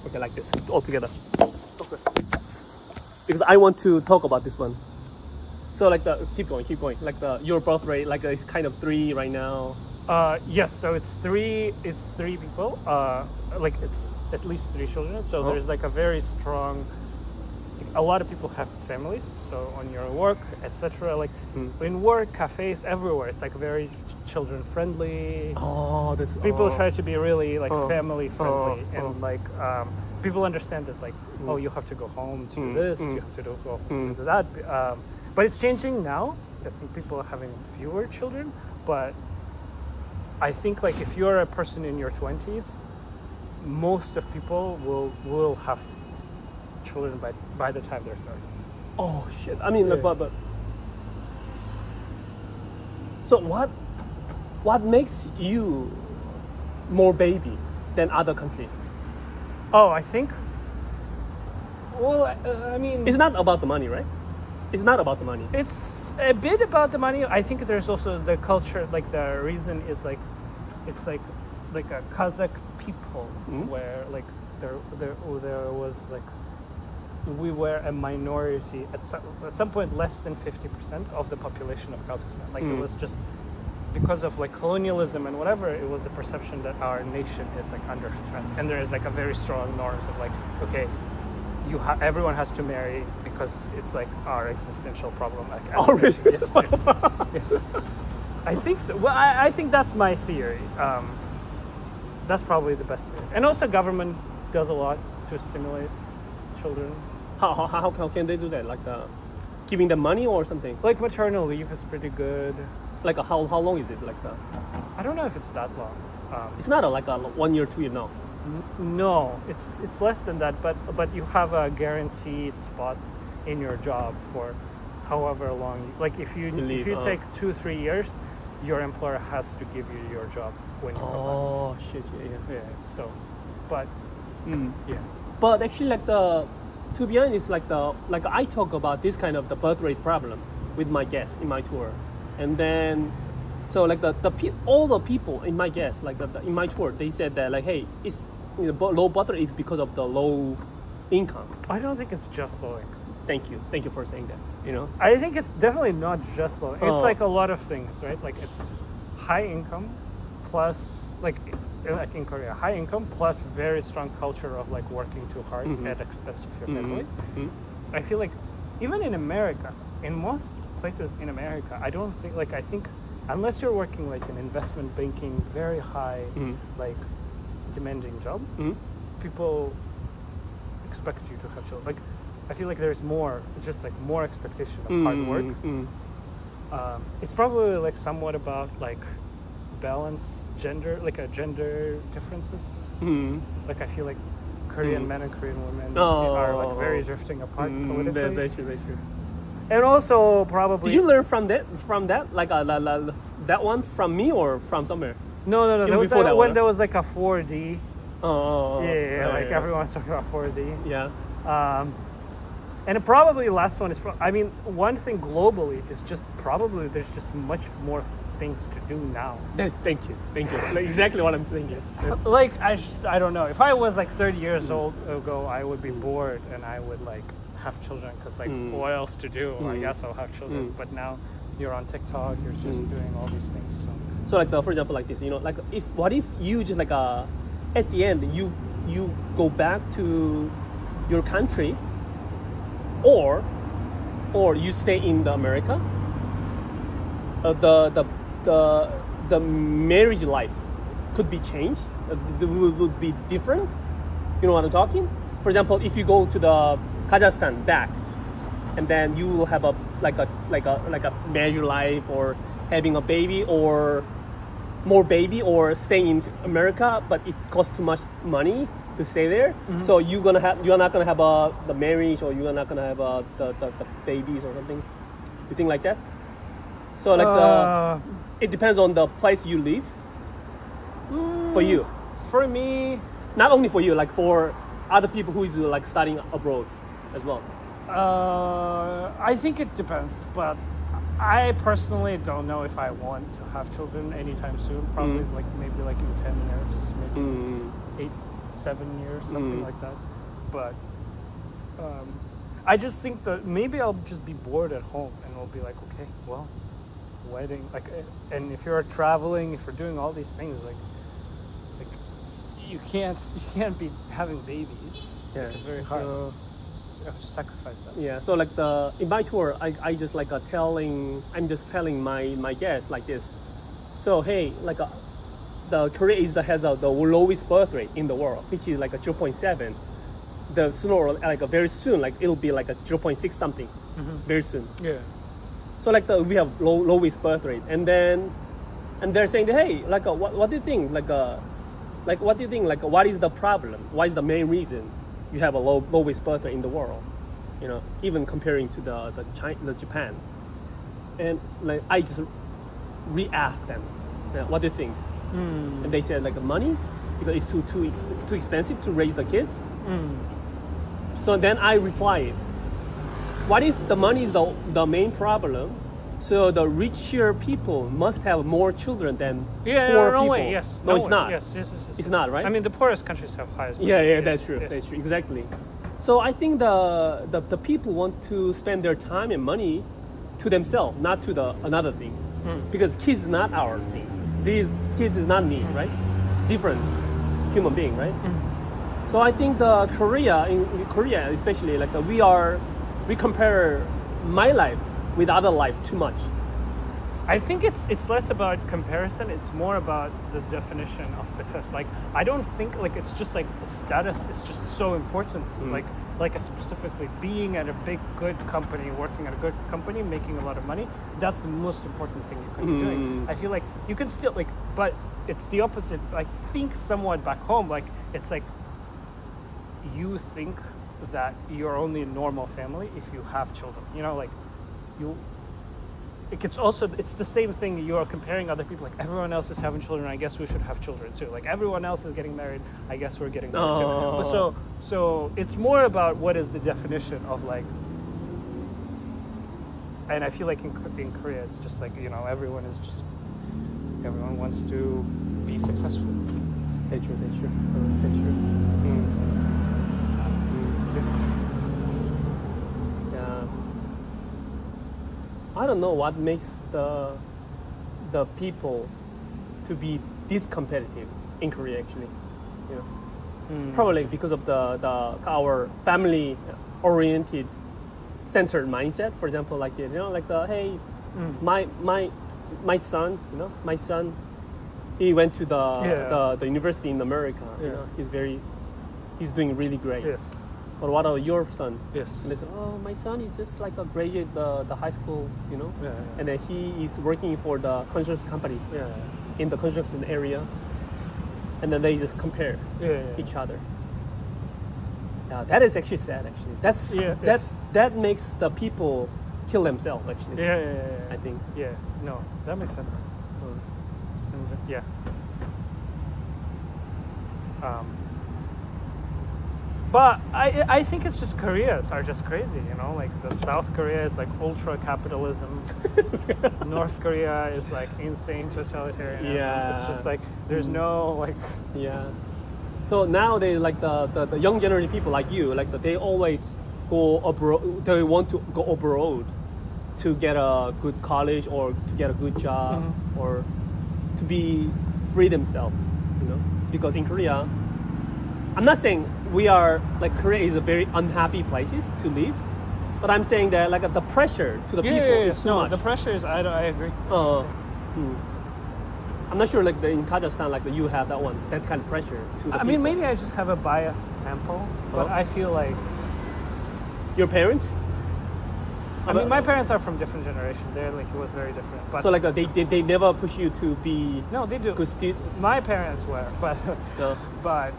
Okay, like this, all together. Okay. Because I want to talk about this one. So like keep going. Like your birth rate, like it's kind of 3 right now. Yes, so it's three people. Like it's at least 3 children. So there's like a very strong. A lot of people have families, so on your work, etc. Like in work, cafes, everywhere, it's like very children friendly. Oh, that's people try to be really like family friendly, and like people understand that like oh, you have to go home to do this, you have to go home to do that. But it's changing now. I think people are having fewer children, but I think like if you're a person in your 20s, most of people will have children by the time they're 30. Oh shit! I mean, like, but so what makes you more baby than other country? Oh, I think. Well, I mean, it's not about the money, right? It's not about the money. It's a bit about the money. I think there's also the culture. Like the reason is like, it's like a Kazakh people where like there was like. We were a minority at some point, less than 50% of the population of Kazakhstan. Like it was just because of like colonialism and whatever. It was a perception that our nation is like under threat, and there is like a very strong norms of like, okay, everyone has to marry because it's like our existential problem. Like, oh really? Yes. I think so. Well, I think that's my theory. That's probably the best theory. And also, government does a lot to stimulate children. How can they do that? Like giving them money or something? Like maternal leave is pretty good. Like how long is it? Like I don't know if it's that long. It's not like a 1 year, 2 year now. No, it's less than that. But you have a guaranteed spot in your job for however long. Like if you take 2-3 years, your employer has to give you your job when you come back. Oh shit! Yeah. So, but yeah. But actually, like to be honest, like I talk about this kind of the birth rate problem with my guests in my tour, and then so like all the people in my guests like in my tour, they said that like, hey, it's low birth rate is because of the low income. I don't think it's just low income. Thank you for saying that. I think it's definitely not just low. It's like a lot of things, right? Like it's high income plus like in Korea, high income plus very strong culture of like working too hard at expense of your family. I feel like even in America, in most places in America, I don't think I think unless you're working like an investment banking, very high like demanding job, people expect you to have children. Like I feel like there's more expectation of hard work. It's probably like somewhat about like balance gender differences. Like I feel like Korean men and Korean women are like very drifting apart politically. That's true. And also probably. Did you learn from that like that one from me or from somewhere? No. There was when there was like a 4D. Yeah. Everyone's talking about 4D. Yeah. And probably last one is. I mean, one thing globally is just probably there's just much more things to do now. Thank you. Like, exactly what I'm thinking. Like I don't know. If I was like 30 years old ago, I would be bored and I would like have children because like what else to do? I guess I'll have children. But now you're on TikTok, you're just doing all these things. So like for example like this, like what if you just like at the end you go back to your country or you stay in the America, the marriage life could be changed, would be different. You know what I'm talking? For example, if you go to the Kazakhstan back, and then you will have a marriage life or having a baby or more baby or staying in America, but it costs too much money to stay there. So you're not gonna have the marriage, or you're not gonna have the babies or something. You think like that? So like it depends on the place you live. For you, for me, not only for you, like for other people who is like studying abroad as well. I think it depends, but I personally don't know if I want to have children anytime soon. Probably maybe in 10 years, maybe 7 years, something like that. But I just think that maybe I'll just be bored at home, and I'll be like, okay, well, wedding, like, and if you're traveling, if you're doing all these things, like you can't be having babies. Yeah. It's very hard. You have to sacrifice that. Yeah, so like in my tour, I just like I'm just telling my guests like this. So hey, like the Korea has the lowest birth rate in the world, which is like a 0.7. The sooner or like very soon, like it'll be like a 0.6 something, very soon. Yeah. So like we have lowest birth rate, and they're saying that, hey, like what do you think, like what do you think, like what is the problem? What is the main reason you have a lowest birth rate in the world? You know, even comparing to the Japan. And like I just re-asked them, what do you think? And they said like money, because it's too expensive to raise the kids. So then I replied, what if the money is the main problem? So the richer people must have more children than poor people. Way, yes. No, it's not. Yes. It's not, right? I mean, the poorest countries have highest. Yeah, that's true. Yes. That's true. Exactly. So I think the people want to spend their time and money to themselves, not to another thing, because kids is not our thing. These kids is not me, right? Different human being, right? So I think in Korea especially, like we compare my life with other life too much. I think it's less about comparison. It's more about the definition of success. Like I don't think like it's just like status is just so important. Like specifically being at a big good company, working at a good company, making a lot of money. That's the most important thing you can be doing. I feel like you can still like, but it's the opposite. I think somewhat back home, like it's like you think that you're only a normal family if you have children. You know, like it's the same thing. You are comparing other people, like everyone else is having children, I guess we should have children too. Like everyone else is getting married, I guess we're getting married too. But so it's more about what is the definition of like, and I feel like in Korea it's just like, you know, everyone wants to be successful. That's true. I don't know what makes the people to be this competitive in Korea actually. You know, probably because of our family oriented centered mindset. For example, like my son, he went to the university in America. You know, he's doing really great. Yes. But what about your son? Yes. And they said, oh, my son is just like a graduate the high school, you know. Yeah. And then he is working for the construction company in the construction area. And then they just compare each other. Yeah, that is actually sad. Actually, that makes the people kill themselves. Actually. Yeah. I think. Yeah. No, that makes sense. Yeah. But I think it's just Koreas are just crazy, you know, like the South Korea is like ultra capitalism. North Korea is like insane totalitarianism. Yeah. It's just like there's no like. Yeah. So now they like the young generation people like you, like they always go abroad. They want to go abroad to get a good college or to get a good job or to be free themselves, you know, because in Korea, I'm not saying Korea is a very unhappy place to live, but I'm saying that like the pressure to the people is too much. The pressure is, I agree. I'm not sure like in Kazakhstan like you have that kind of pressure to the people. I mean, maybe I just have a biased sample, but I feel like your parents. I mean, my parents are from different generation. They're like, it was very different. But so like they never push you to be. No, they do. Good my parents were, but but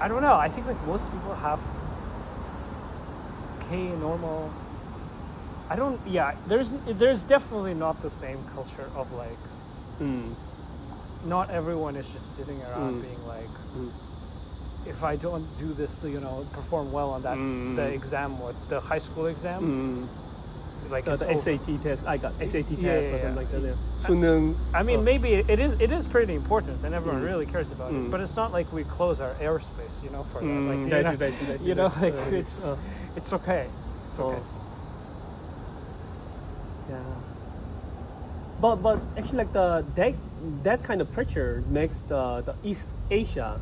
I don't know. I think like most people have normal. I don't. Yeah, there's definitely not the same culture of like. Not everyone is just sitting around being like. If I don't do this, you know, perform well on that the exam, the high school exam, like the it's over. SAT test. I got SAT test Yeah, or yeah, something like that. yeah. Yeah. 수능. I mean, maybe it is pretty important, and everyone Mm. really cares about it. But it's not like we close our airspace, you know, for that. Like, that's you know, like it's it's okay. It's okay. Yeah. But actually, like that kind of pressure makes the East Asia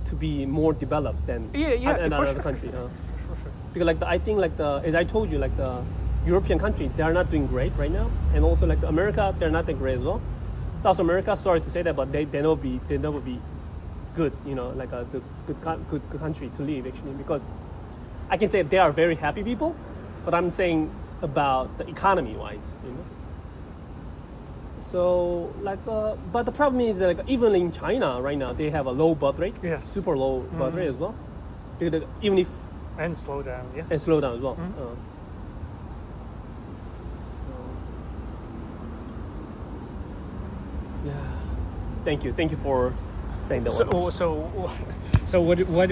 to be more developed than another country. For sure. Because like I think like as I told you, like the European countries, they are not doing great right now, and also like America, they're not doing great as well. South America, sorry to say that, but they never be good, you know, like a good country to live actually, because I can say they are very happy people, but I'm saying about the economy wise, you know. So like, but the problem is that like even in China right now they have a low birth rate, Yes. super low birth rate as well, because even if And slow down, yes. and slow down as well. Yeah. Thank you for saying that one. So what? Why